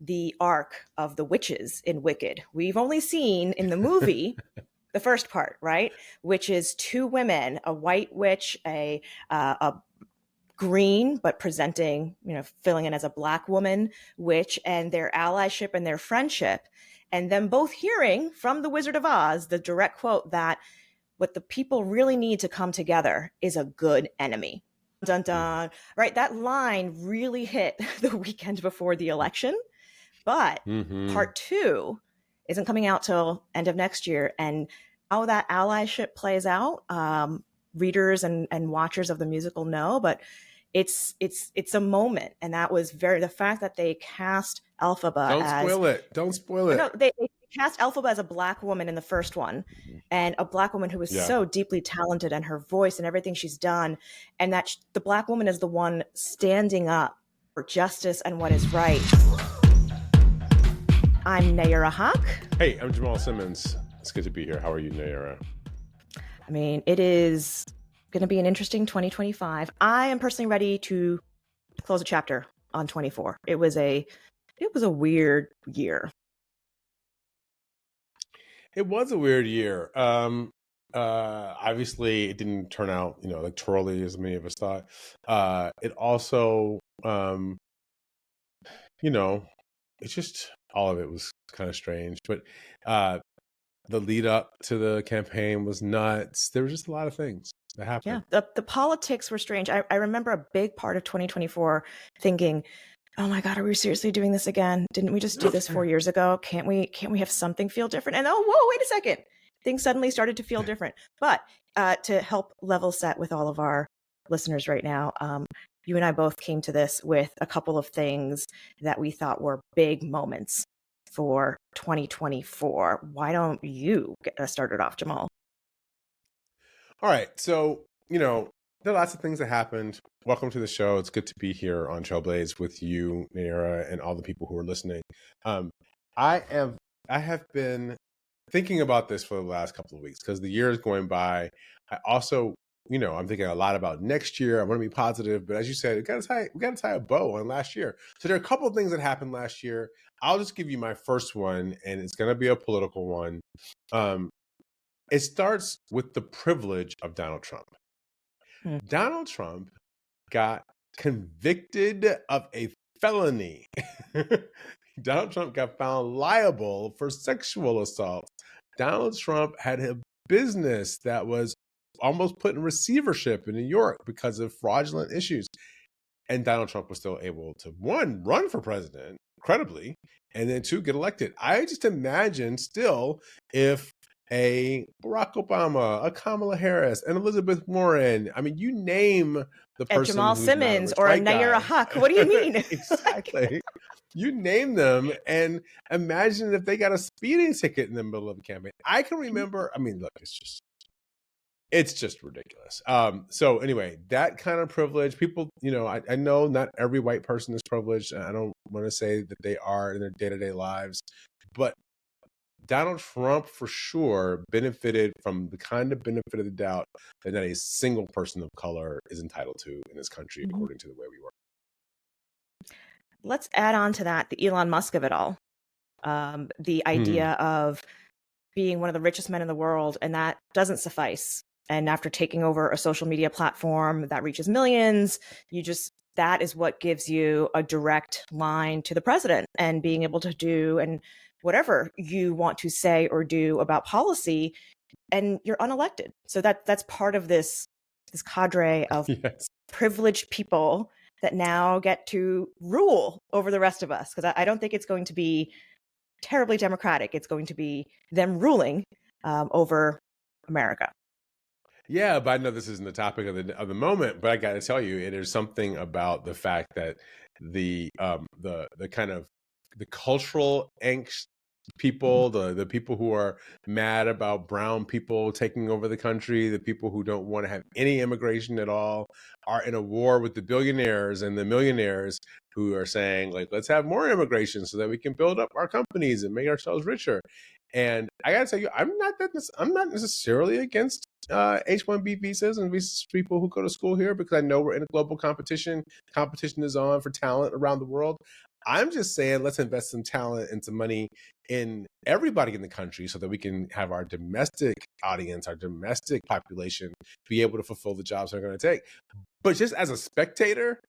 the arc of the witches in Wicked. We've only seen in the movie the first part, right? Which is two women, a white witch, a green, but presenting, filling in as a black woman witch, and their allyship and their friendship. And them both hearing from the Wizard of Oz the direct quote that what the people really need to come together is a good enemy. Dun dun. Right? That line really hit the weekend before the election. But part two isn't coming out till end of next year. And how that allyship plays out, readers and watchers of the musical know, but it's a moment. And that was the fact that they cast Elphaba Don't spoil it. No, they cast Elphaba as a black woman in the first one, and a black woman who was so deeply talented, and her voice and everything she's done, and that the black woman is the one standing up for justice and what is right. I'm Nayyera Hawk. Hey, I'm Jamal Simmons. It's good to be here. How are you, Nayyera? I mean, it is going to be an interesting 2025. I am personally ready to close a chapter on 24. It was a weird year. It was a weird year. Obviously, it didn't turn out, electorally as many of us thought. It also, it's just all of it was kind of strange. But the lead up to the campaign was nuts. There was just a lot of things that happened. Yeah, the politics were strange. I remember a big part of 2024 thinking, oh my God, are we seriously doing this again? Didn't we just do this 4 years ago? Can't we have something feel different? And whoa, wait a second. Things suddenly started to feel different. But to help level set with all of our listeners right now, you and I both came to this with a couple of things that we thought were big moments for 2024. Why don't you get us started off, Jamal? All right. So, there are lots of things that happened. Welcome to the show. It's good to be here on Trailblaze with you, Nayyera, and all the people who are listening. I have been thinking about this for the last couple of weeks because the year is going by. I also, I'm thinking a lot about next year. I want to be positive, but as you said, we got to tie a bow on last year. So there are a couple of things that happened last year. I'll just give you my first one, and it's going to be a political one. It starts with the privilege of Donald Trump. Donald Trump got convicted of a felony. Donald Trump got found liable for sexual assault. Donald Trump had a business that was almost put in receivership in New York because of fraudulent issues. And Donald Trump was still able to, one, run for president, credibly, and then two, get elected. I just imagine still if a Barack Obama, a Kamala Harris, an Elizabeth Warren. I mean, you name the person. And Jamal Simmons or a Nayyera Hawk. What do you mean? Exactly. You name them and imagine if they got a speeding ticket in the middle of the campaign. I can remember, look, it's just ridiculous. So anyway, that kind of privilege, people, I know not every white person is privileged. I don't want to say that they are in their day-to-day lives, but Donald Trump, for sure, benefited from the kind of benefit of the doubt that not a single person of color is entitled to in this country, according to the way we work. Let's add on to that the Elon Musk of it all. The idea of being one of the richest men in the world, and that doesn't suffice. And after taking over a social media platform that reaches millions, that is what gives you a direct line to the president and being able to do and whatever you want to say or do about policy, and you're unelected. So that's part of this cadre of privileged people that now get to rule over the rest of us. Because I don't think it's going to be terribly democratic. It's going to be them ruling over America. Yeah, but I know this isn't the topic of the moment, but I got to tell you, it is something about the fact that the kind of the cultural angst people, the people who are mad about brown people taking over the country, the people who don't want to have any immigration at all, are in a war with the billionaires and the millionaires who are saying, like, let's have more immigration so that we can build up our companies and make ourselves richer. And I gotta tell you, I'm not necessarily against H-1B visas and visas for people who go to school here, because I know we're in a global competition. Competition is on for talent around the world. I'm just saying, let's invest some talent and some money in everybody in the country so that we can have our domestic audience, our domestic population be able to fulfill the jobs they're going to take. But just as a spectator,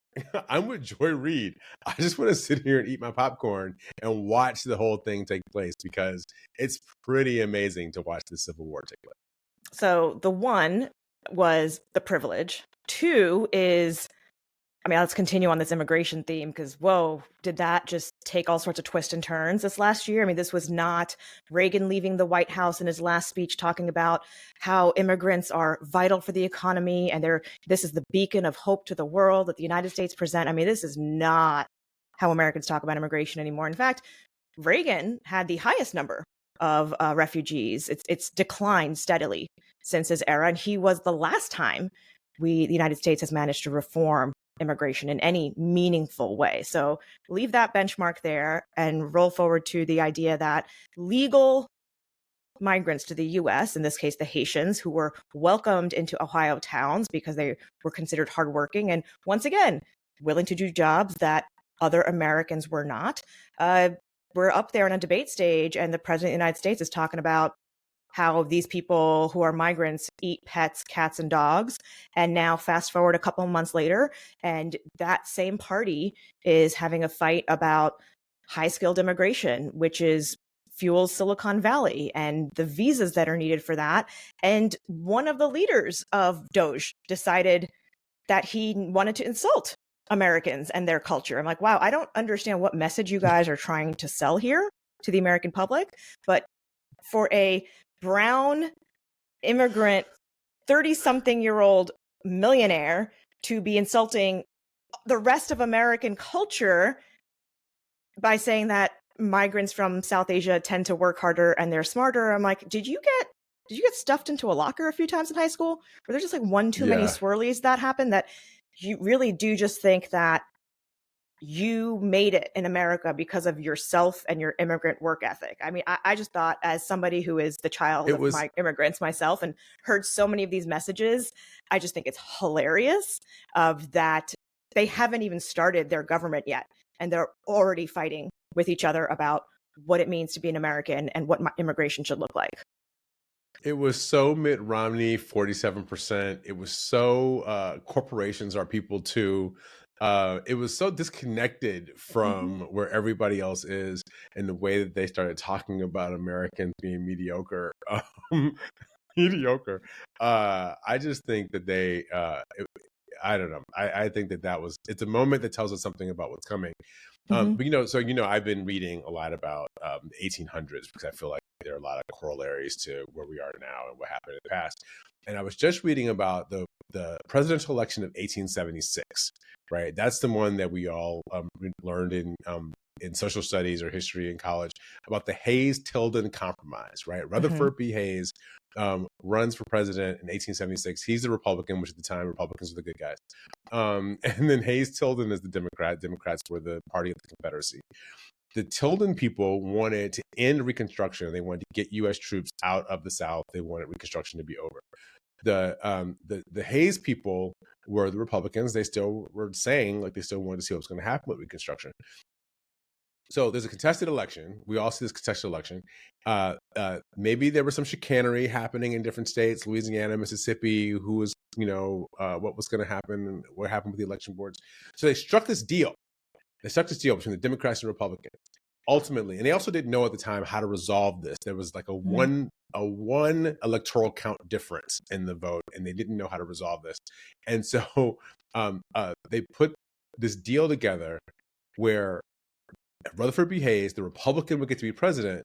I'm with Joy Reid. I just want to sit here and eat my popcorn and watch the whole thing take place because it's pretty amazing to watch the Civil War take place. So the one was the privilege. Two is, I mean, let's continue on this immigration theme because, whoa, did that just take all sorts of twists and turns this last year? I mean, this was not Reagan leaving the White House in his last speech talking about how immigrants are vital for the economy and this is the beacon of hope to the world that the United States present. I mean, this is not how Americans talk about immigration anymore. In fact, Reagan had the highest number of refugees. It's declined steadily since his era, and he was the last time the United States has managed to reform immigration in any meaningful way. So leave that benchmark there and roll forward to the idea that legal migrants to the US, in this case, the Haitians, who were welcomed into Ohio towns because they were considered hardworking and once again, willing to do jobs that other Americans were not. We're up there on a debate stage and the president of the United States is talking about how these people who are migrants eat pets, cats, and dogs. And now fast forward a couple of months later, and that same party is having a fight about high-skilled immigration, which is fuels Silicon Valley and the visas that are needed for that. And one of the leaders of Doge decided that he wanted to insult Americans and their culture. I'm like, wow, I don't understand what message you guys are trying to sell here to the American public, but for a brown immigrant 30-something-year-old millionaire to be insulting the rest of American culture by saying that migrants from South Asia tend to work harder and they're smarter. I'm like, did you get stuffed into a locker a few times in high school? Were there just like one too many swirlies that happened that you really do just think that you made it in America because of yourself and your immigrant work ethic? I mean, I just thought, as somebody who is the child of my immigrants myself and heard so many of these messages, I just think it's hilarious that they haven't even started their government yet. And they're already fighting with each other about what it means to be an American and what immigration should look like. It was so Mitt Romney, 47%. It was so corporations are people too. It was so disconnected from where everybody else is and the way that they started talking about Americans being mediocre. Mediocre. I just think that I don't know. I think that it's a moment that tells us something about what's coming. But I've been reading a lot about the 1800s because I feel like there are a lot of corollaries to where we are now and what happened in the past. And I was just reading about the presidential election of 1876, right? That's the one that we all learned in social studies or history in college about the Hayes-Tilden Compromise, right? Rutherford B. Hayes runs for president in 1876. He's the Republican, which at the time Republicans were the good guys. And then Hayes-Tilden is the Democrat. Democrats were the party of the Confederacy. The Tilden people wanted to end Reconstruction. They wanted to get U.S. troops out of the South. They wanted Reconstruction to be over. The Hayes people were the Republicans. They still were saying like they still wanted to see what was going to happen with Reconstruction. So there's a contested election. We all see this contested election. Maybe there was some chicanery happening in different states, Louisiana, Mississippi, who was, what was going to happen and what happened with the election boards. So they struck this deal. They struck this deal between the Democrats and Republicans. Ultimately, and they also didn't know at the time how to resolve this. There was like a one electoral count difference in the vote, and they didn't know how to resolve this. And so they put this deal together where Rutherford B. Hayes, the Republican, would get to be president,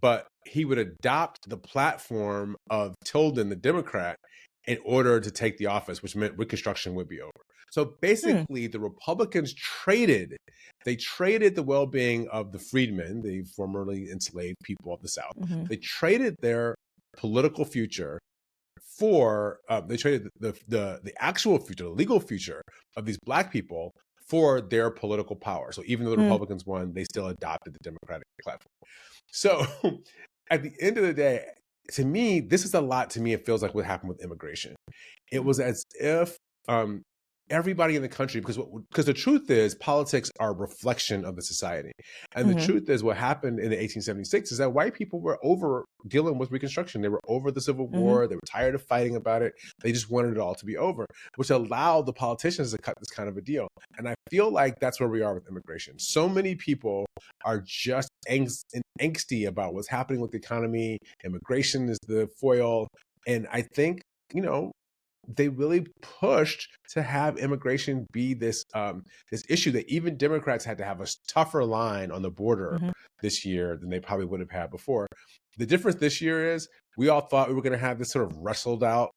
but he would adopt the platform of Tilden, the Democrat, in order to take the office, which meant Reconstruction would be over. So basically, the Republicans traded the well-being of the freedmen, the formerly enslaved people of the South. They traded their political future for, they traded the actual future, the legal future of these Black people for their political power. So even though the Republicans won, they still adopted the Democratic platform. So at the end of the day, to me, this is a lot. To me, it feels like what happened with immigration. It was as if everybody in the country, because the truth is politics are a reflection of the society. And the truth is what happened in the 1876 is that white people were over dealing with Reconstruction. They were over the Civil War. They were tired of fighting about it. They just wanted it all to be over, which allowed the politicians to cut this kind of a deal. And I feel like that's where we are with immigration. So many people are just angsty about what's happening with the economy. Immigration is the foil. And I think, they really pushed to have immigration be this issue that even Democrats had to have a tougher line on the border this year than they probably would have had before. The difference this year is we all thought we were going to have this sort of wrestled out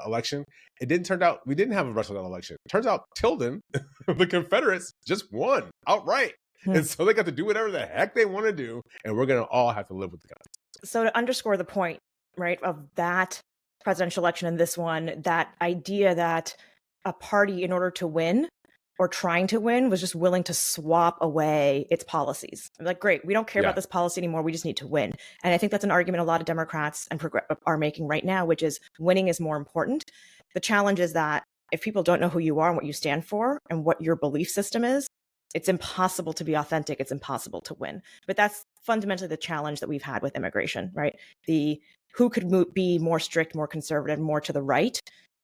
election. It didn't turn out we didn't have a wrestled out election. It turns out Tilden, the Confederates, just won outright. And so they got to do whatever the heck they want to do, and we're going to all have to live with the consequences. So to underscore the point, right, of that presidential election and this one, that idea that a party, in order to win or trying to win, was just willing to swap away its policies. Like, great, we don't care about this policy anymore. We just need to win. And I think that's an argument a lot of Democrats are making right now, which is winning is more important. The challenge is that if people don't know who you are and what you stand for and what your belief system is, it's impossible to be authentic. It's impossible to win. But that's fundamentally the challenge that we've had with immigration, right? Who could be more strict, more conservative, more to the right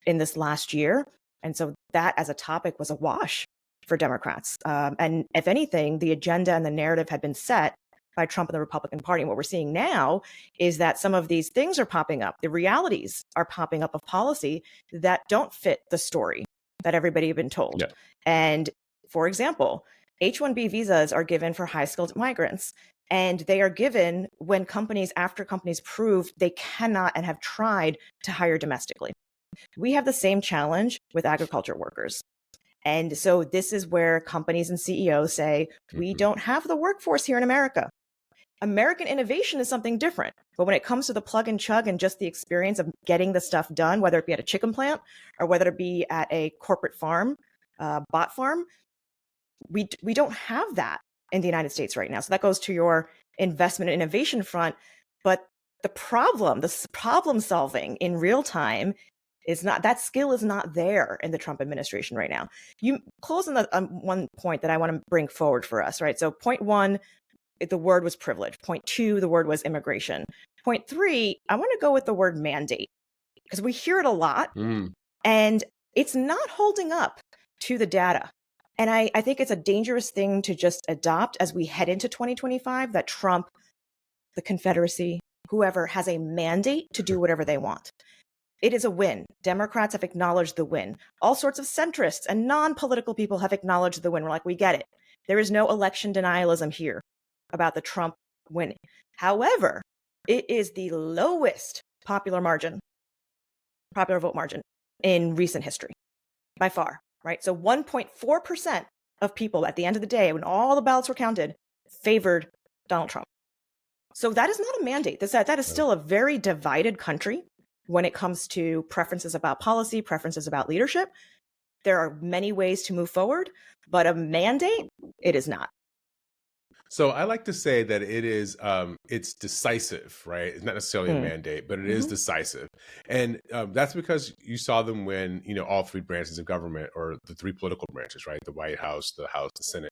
in this last year. And so that as a topic was a wash for Democrats. And if anything, the agenda and the narrative had been set by Trump and the Republican Party. And what we're seeing now is that some of these things are popping up. The realities are popping up of policy that don't fit the story that everybody had been told. Yeah. And for example, H-1B visas are given for high-skilled migrants. And they are given when after companies prove they cannot and have tried to hire domestically. We have the same challenge with agriculture workers. And so this is where companies and CEOs say, we don't have the workforce here in America. American innovation is something different. But when it comes to the plug and chug and just the experience of getting the stuff done, whether it be at a chicken plant or whether it be at a corporate farm, bot farm, we don't have that in the United States right now. So that goes to your investment and innovation front. But the problem solving in real time that skill is not there in the Trump administration right now. You close on one point that I want to bring forward for us, right? So point one, the word was privilege. Point two, the word was immigration. Point three, I want to go with the word mandate because we hear it a lot and it's not holding up to the data. And I think it's a dangerous thing to just adopt as we head into 2025, that Trump, the Confederacy, whoever has a mandate to do whatever they want. It is a win. Democrats have acknowledged the win. All sorts of centrists and non-political people have acknowledged the win. We're like, we get it. There is no election denialism here about the Trump winning. However, it is the lowest popular vote margin in recent history by far. Right. So 1.4% of people at the end of the day, when all the ballots were counted, favored Donald Trump. So that is not a mandate. That is still a very divided country when it comes to preferences about policy, preferences about leadership. There are many ways to move forward, but a mandate, it is not. So I like to say that it is, it's decisive, right? It's not necessarily a mandate, but it is decisive. And that's because you saw them win, all three branches of government, or the three political branches, right? The White House, the Senate.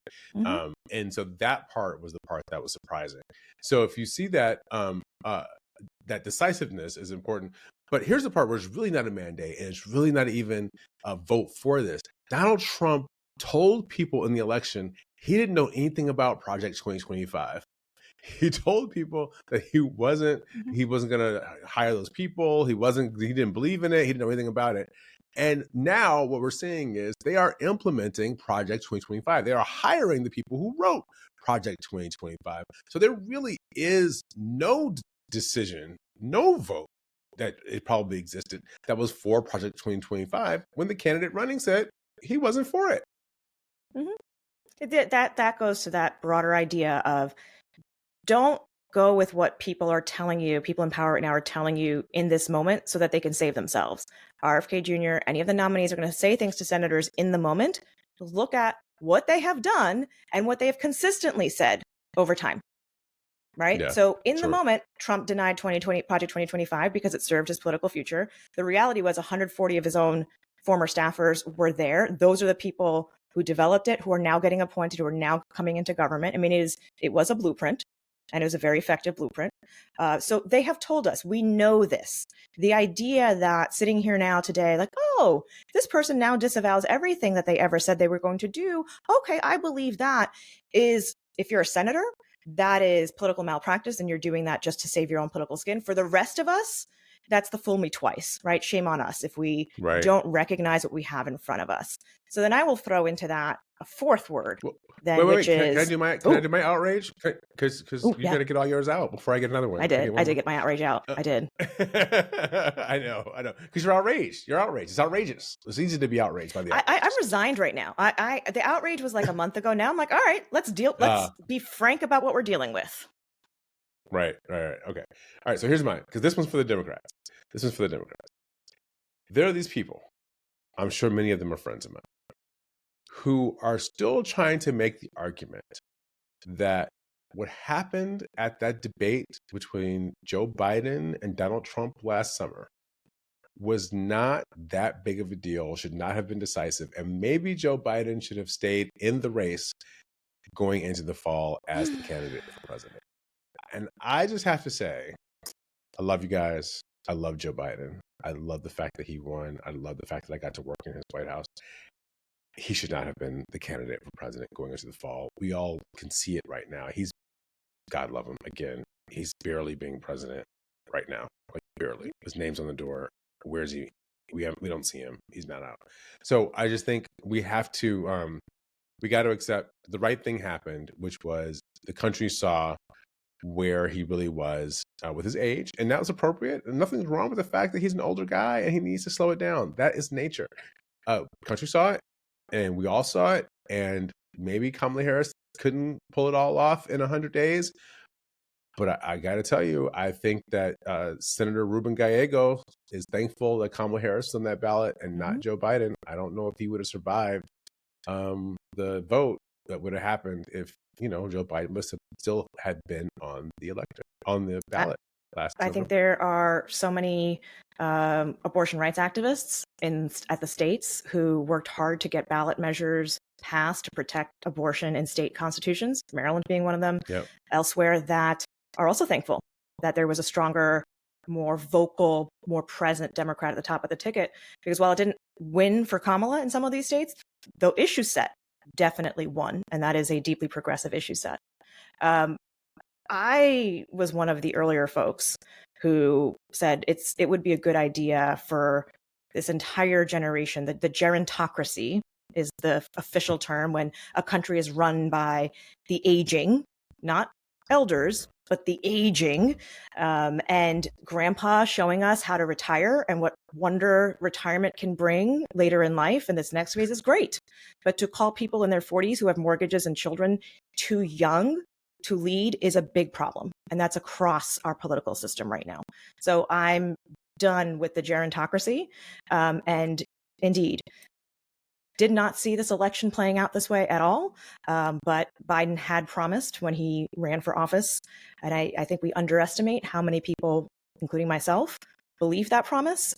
And so that part was the part that was surprising. So if you see that, that decisiveness is important. But here's the part where it's really not a mandate, and it's really not even a vote for this. Donald Trump told people in the election he didn't know anything about Project 2025. He told people that he wasn't going to hire those people. He didn't believe in it. He didn't know anything about it. And now what we're seeing is they are implementing Project 2025. They are hiring the people who wrote Project 2025. So there really is no decision, no vote that it probably existed that was for Project 2025 when the candidate running said he wasn't for it. That goes to that broader idea of don't go with what people are telling you, people in power right now are telling you in this moment so that they can save themselves. RFK Jr., any of the nominees are going to say things to senators in the moment. Look at what they have done and what they have consistently said over time. Right. Yeah, so in the moment, Trump denied Project 2025 because it served his political future. The reality was 140 of his own former staffers were there. Those are the people who developed it, who are now getting appointed, who are now coming into government. I mean, it was a blueprint, and it was a very effective blueprint. So they have told us, we know this. The idea that sitting here now today, like, oh, this person now disavows everything that they ever said they were going to do. Okay, I believe that, is, if you're a senator, that is political malpractice, and you're doing that just to save your own political skin. For the rest of us, that's the fool me twice, right? Shame on us if we Right. don't recognize what we have in front of us. So then I will throw into that a fourth word, Well, then, wait. which Can is, I do my outrage? Because you yeah, got to get all yours out before I get another one. I did. One I did more? get my outrage out. I did. I know. Because you're outraged. You're outraged. It's outrageous. It's easy to be outraged by the outrage. I'm resigned right now. The outrage was like a month ago. Now I'm like, all right, let's be frank about what we're dealing with. Right. Okay. All right. So here's mine, because this one's for the Democrats. There are these people, I'm sure many of them are friends of mine, who are still trying to make the argument that what happened at that debate between Joe Biden and Donald Trump last summer was not that big of a deal, should not have been decisive, and maybe Joe Biden should have stayed in the race going into the fall as the candidate for president. And I just have to say, I love you guys. I love Joe Biden. I love the fact that he won. I love the fact that I got to work in his White House. He should not have been the candidate for president going into the fall. We all can see it right now. God love him, again, he's barely being president right now. Like, barely. His name's on the door. Where is he? We don't see him. He's not out. So I just think we have to, we got to accept the right thing happened, which was the country saw where he really was with his age, and that was appropriate. And nothing's wrong with the fact that he's an older guy and he needs to slow it down. That is nature. Country saw it, and we all saw it, and maybe Kamala Harris couldn't pull it all off in 100 days. But I got to tell you, I think that Senator Ruben Gallego is thankful that Kamala Harris on that ballot and not Joe Biden. I don't know if he would have survived the vote that would have happened if, Joe Biden must have still had been on the ballot last I think there are so many abortion rights activists at the states who worked hard to get ballot measures passed to protect abortion in state constitutions, Maryland being one of them, elsewhere, that are also thankful that there was a stronger, more vocal, more present Democrat at the top of the ticket. Because while it didn't win for Kamala in some of these states, the issue set definitely won, and that is a deeply progressive issue set. I was one of the earlier folks who said it would be a good idea for this entire generation, the gerontocracy is the official term when a country is run by the aging, not elders, but the aging, and grandpa showing us how to retire and what wonder retirement can bring later in life. And this next phase is great. But to call people in their 40s who have mortgages and children too young to lead is a big problem. And that's across our political system right now. So I'm done with the gerontocracy. And indeed, did not see this election playing out this way at all. But Biden had promised when he ran for office, and I think we underestimate how many people, including myself, believe that promise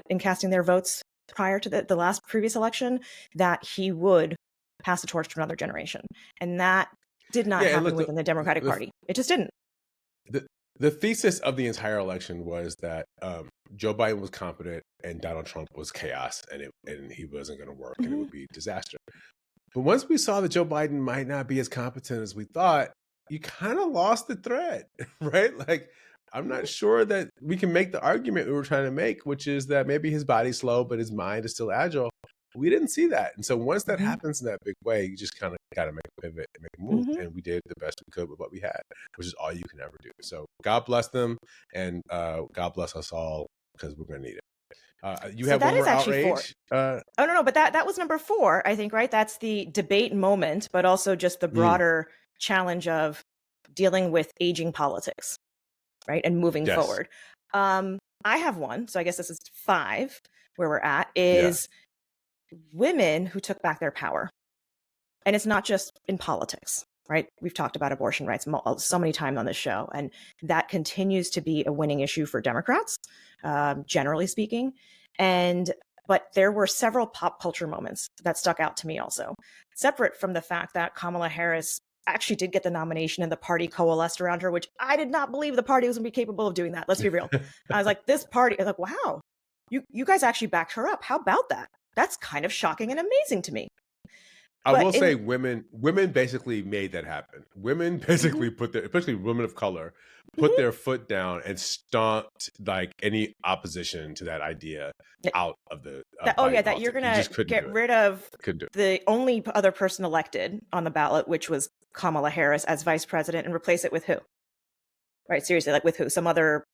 in casting their votes prior to the previous election, that he would pass the torch to another generation. And that did not happen within the Democratic Party. It just didn't. The thesis of the entire election was that Joe Biden was competent and Donald Trump was chaos, and he wasn't going to work, and it would be a disaster. But once we saw that Joe Biden might not be as competent as we thought, you kind of lost the thread, right? Like, I'm not sure that we can make the argument we were trying to make, which is that maybe his body's slow, but his mind is still agile. We didn't see that. And so once that happens in that big way, you just kind of got to make a pivot and make a move. And we did the best we could with what we had, which is all you can ever do. So God bless them, and God bless us all, because we're going to need it. You have one more outrage? No, but that was number 4, I think, right? That's the debate moment, but also just the broader challenge of dealing with aging politics, right? And moving forward. I have one, so I guess this is 5, where we're at, is women who took back their power. And it's not just in politics, right? We've talked about abortion rights so many times on this show, and that continues to be a winning issue for Democrats, generally speaking. But But there were several pop culture moments that stuck out to me also, separate from the fact that Kamala Harris actually did get the nomination and the party coalesced around her, which I did not believe the party was going to be capable of doing that. Let's be real. I was like, this party, I was like, wow, you guys actually backed her up. How about that? That's kind of shocking and amazing to me. I But will say women basically made that happen. Women basically put their, especially women of color, put their foot down and stomped like any opposition to that idea out of the that you're gonna get rid of the only other person elected on the ballot, which was Kamala Harris as vice president, and replace it with who? Right, seriously, like with who? Some other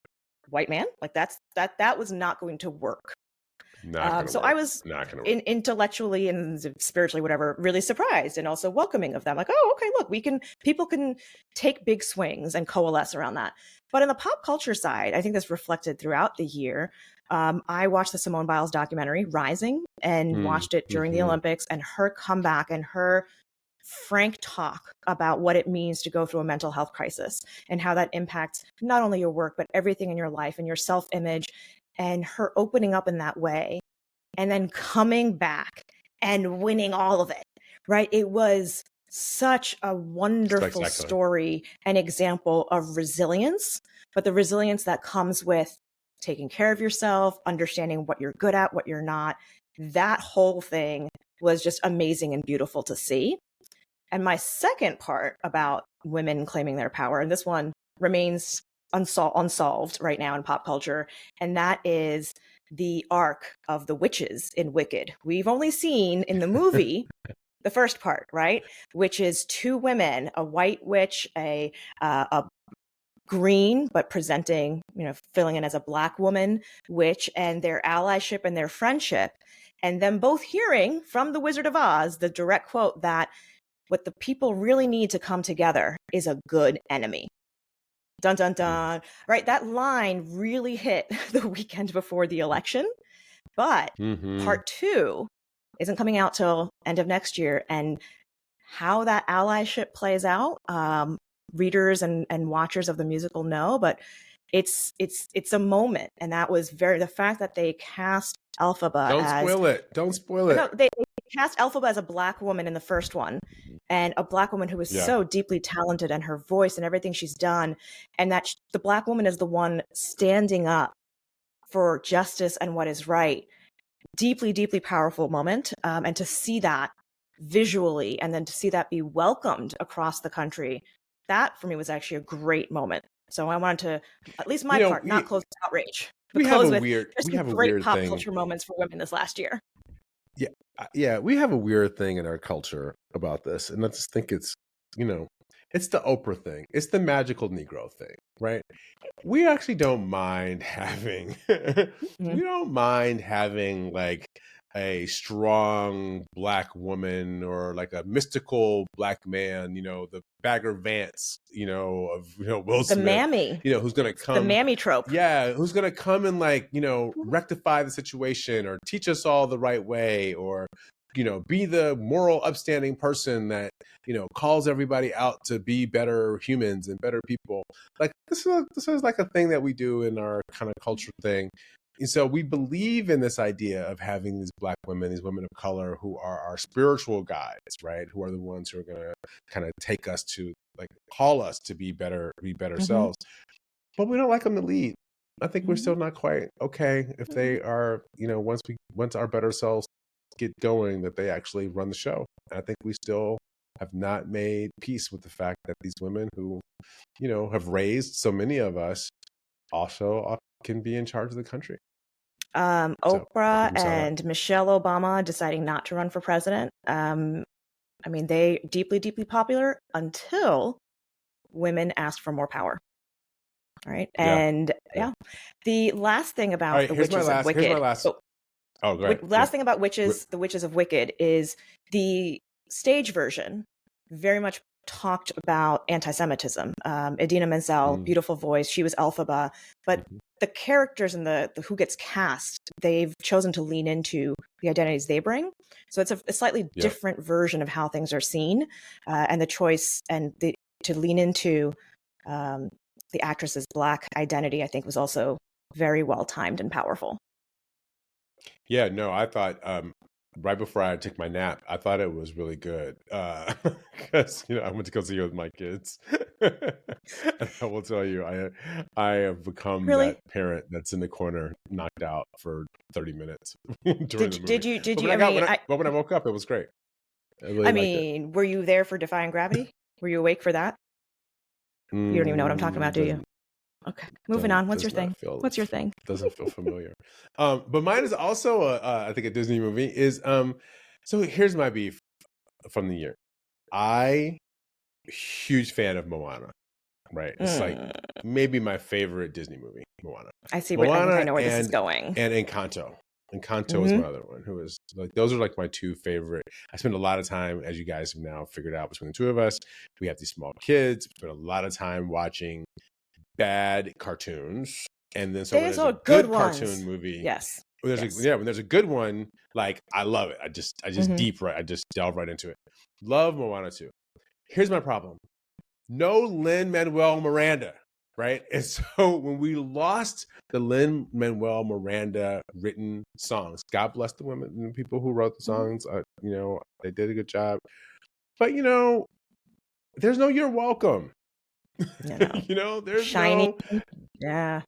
white man? Like that was not going to work. So I was intellectually and spiritually, whatever, really surprised and also welcoming of them. Like, oh, okay, look, people can take big swings and coalesce around that. But in the pop culture side, I think this reflected throughout the year. I watched the Simone Biles documentary, Rising, and watched it during the Olympics, and her comeback and her frank talk about what it means to go through a mental health crisis and how that impacts not only your work, but everything in your life and your self-image. And her opening up in that way and then coming back and winning all of it, right? It was such a wonderful story and example of resilience, but the resilience that comes with taking care of yourself, understanding what you're good at, what you're not. That whole thing was just amazing and beautiful to see. And my second part about women claiming their power, and this one remains unsolved right now in pop culture, and that is the arc of the witches in Wicked. We've only seen in the movie the first part, right? Which is two women, a white witch, a green but presenting, filling in as a black woman witch, and their allyship and their friendship, and them both hearing from the Wizard of Oz the direct quote that what the people really need to come together is a good enemy. Dun, dun, dun. Right? That line really hit the weekend before the election. But part 2 isn't coming out till end of next year. And how that allyship plays out, readers and watchers of the musical know, but it's a moment. And that was the fact that they cast Elphaba Don't spoil it. No, they cast Elphaba as a black woman in the first one, and a black woman who was so deeply talented, and her voice and everything she's done, and that the black woman is the one standing up for justice and what is right. Deeply, deeply powerful moment. And to see that visually and then to see that be welcomed across the country, that for me was actually a great moment. So I wanted to, at least my part, not close with outrage. We have a weird pop culture moments for women this last year. Yeah, we have a weird thing in our culture about this, and I just think it's it's the Oprah thing, it's the magical Negro thing, right? We actually don't mind having we don't mind having like a strong black woman or like a mystical black man, the Bagger Vance, of Will Smith, the mammy, who's gonna come, the mammy trope, who's gonna come and like rectify the situation or teach us all the right way, or be the moral upstanding person that calls everybody out to be better humans and better people. Like this is like a thing that we do in our kind of culture thing. And so we believe in this idea of having these black women, these women of color who are our spiritual guides, right? Who are the ones who are going to kind of take us to, like, call us to be better selves. But we don't like them to lead. I think we're still not quite okay if they are, once our better selves get going, that they actually run the show. And I think we still have not made peace with the fact that these women who, have raised so many of us also can be in charge of the country. Oprah and Michelle Obama deciding not to run for president. They deeply, deeply popular until women asked for more power. All right. And the last thing about the Witches of Wicked. Last thing about the Witches of Wicked is the stage version very much talked about anti-Semitism. Idina Menzel, beautiful voice. She was Elphaba, but the characters and the who gets cast, they've chosen to lean into the identities they bring. So it's a slightly different version of how things are seen, and the choice and to lean into the actress's Black identity, I think, was also very well timed and powerful. Yeah, no, I thought right before I took my nap, I thought it was really good because I went to go see it with my kids. And I will tell you, I have become that Really? parent that's in the corner, knocked out for 30 minutes during the Did movie. you did But you? when I I got mean, but when I woke up, it was great. I really I liked it. mean, were you there for Defying Gravity? Were you awake for that? You don't even know what I'm talking about, do you? Doesn't Okay, moving on. What's your does not thing? feel What's your thing? doesn't feel familiar. But mine is also I think a Disney movie is so here's my beef from the year. I huge fan of Moana, right? It's like Mm, maybe my favorite Disney movie, Moana. I see. I think I Moana know where this is going. and Encanto. Encanto is Hmm. my other one, who is like those are like my two favorite. I spend a lot of time, as you guys have now figured out between the two of us. We have these small kids. We spend a lot of time watching bad cartoons, and then so when These there's a are good good cartoon ones. movie, Yes. Yes. when there's a good one, like I love it. I just Hmm. I just delve right into it. Love Moana too. Here's my problem: no Lin-Manuel Miranda, right? And so when we lost the Lin-Manuel Miranda written songs, God bless the women and the people who wrote the songs. They did a good job, but there's no "You're Welcome." No, no. There's Shining. no Yeah.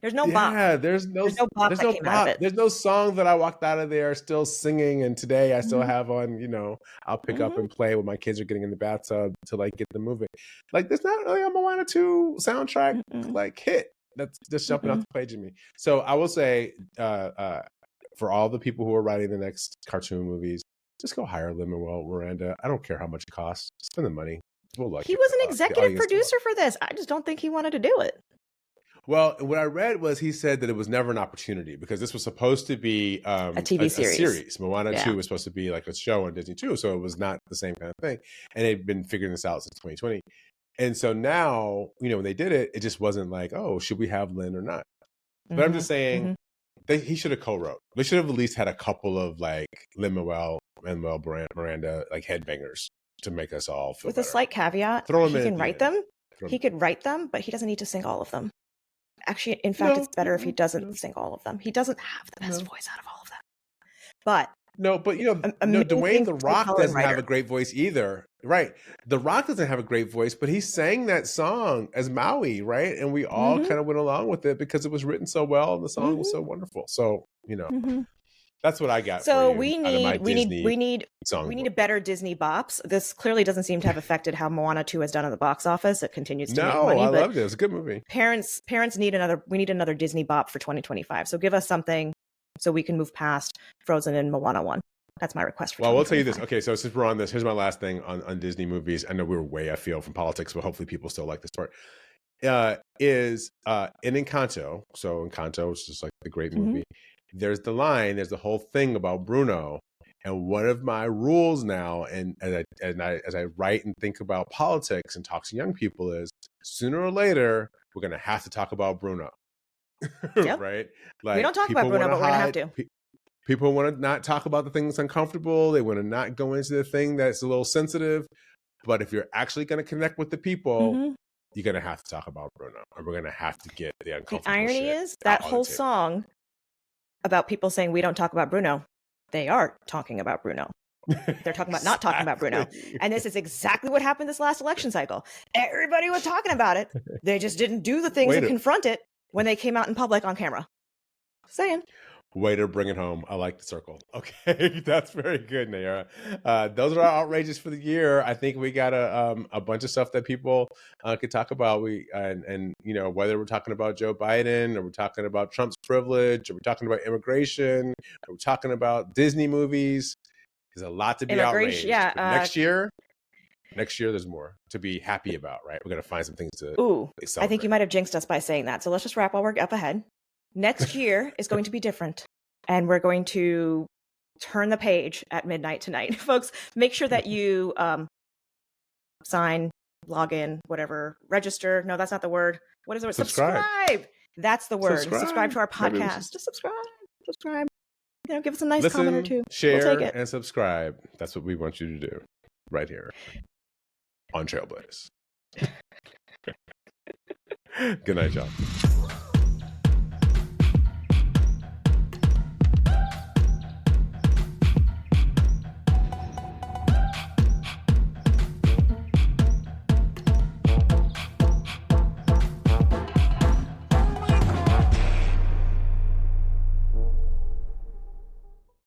There's no bop. yeah, There's no bop that came out of it. there's no song that I walked out of there still singing, and today I still Hmm. have on, I'll pick up Hmm. and play when my kids are getting in the bathtub to like get the movie. Like there's not really a Moana 2 soundtrack Mm-mm. like hit that's just jumping off Mm-mm. the page of me. So I will say, for all the people who are writing the next cartoon movies, just go hire Lin-Manuel Miranda. I don't care how much it costs. Spend the money. We'll like He it. was an The executive audience will love producer it. for this. I just don't think he wanted to do it. Well, what I read was he said that it was never an opportunity because this was supposed to be A TV a series. series. Moana Yeah. 2 was supposed to be like a show on Disney 2, so it was not the same kind of thing. And they've been figuring this out since 2020. And so now, when they did it, it just wasn't like, oh, should we have Lynn or not? But I'm just saying he should have co-wrote. They should have at least had a couple of like Lin-Manuel Miranda like headbangers to make us all feel With better. a slight caveat, Throw them he in can at the write end. them. He could write them, but he doesn't need to sing all of them. Actually, in fact, it's better if he doesn't sing all of them. He doesn't have the best voice out of all of them. But Dwayne The Rock storyteller and doesn't have writer. a great voice either. Right. The Rock doesn't have a great voice, but he sang that song as Maui, right? And we all kind of went along with it because it was written so well and the song was so wonderful. So, that's what I got So for you out of my Disney song. We need a better Disney bops. This clearly doesn't seem to have affected how Moana 2 has done in the box office. It continues to make money. I but loved it. It was a good movie. Parents need another Disney bop for 2025. So give us something so we can move past Frozen and Moana 1. That's my request for 2025. Well, we'll tell you this. Okay, so since we're on this, here's my last thing on Disney movies. I know we're way afield from politics, but hopefully people still like this part. Is in Encanto. So Encanto is just like the great movie. There's the whole thing about Bruno. And one of my rules now, and as I write and think about politics and talk to young people, is sooner or later we're going to have to talk about Bruno, Yep. right? Like we don't talk about Bruno, but we're going to have to. People want to not talk about the thing that's uncomfortable. They want to not go into the thing that's a little sensitive. But if you're actually going to connect with the people, you're going to have to talk about Bruno, or we're going to have to get the uncomfortable. The irony is that whole song about people saying we don't talk about Bruno. They are talking about Bruno. They're talking about not talking about Bruno. And this is exactly what happened this last election cycle. Everybody was talking about it. They just didn't do the things and confront it when they came out in public on camera. Just saying. Way to bring it home. I like the circle. Okay, that's very good, Nayyera. Those are our outrages for the year. I think we got a bunch of stuff that people could talk about. Whether we're talking about Joe Biden, or we're talking about Trump's privilege, or we're talking about immigration, or we're talking about Disney movies. There's a lot to be outraged. Yeah. Next year, there's more to be happy about, right? We're gonna find some things to. Celebrate. I think you might have jinxed us by saying that. So let's just wrap while we're up ahead. Next year is going to be different, and we're going to turn the page at midnight tonight. Folks, make sure that you sign, log in, whatever, register. No, that's not the word. What is the word? Subscribe. That's the word. Subscribe to our podcast. Just subscribe. Give us a nice comment or two. Share, and subscribe. That's what we want you to do right here on Trailblaze. Good night, y'all.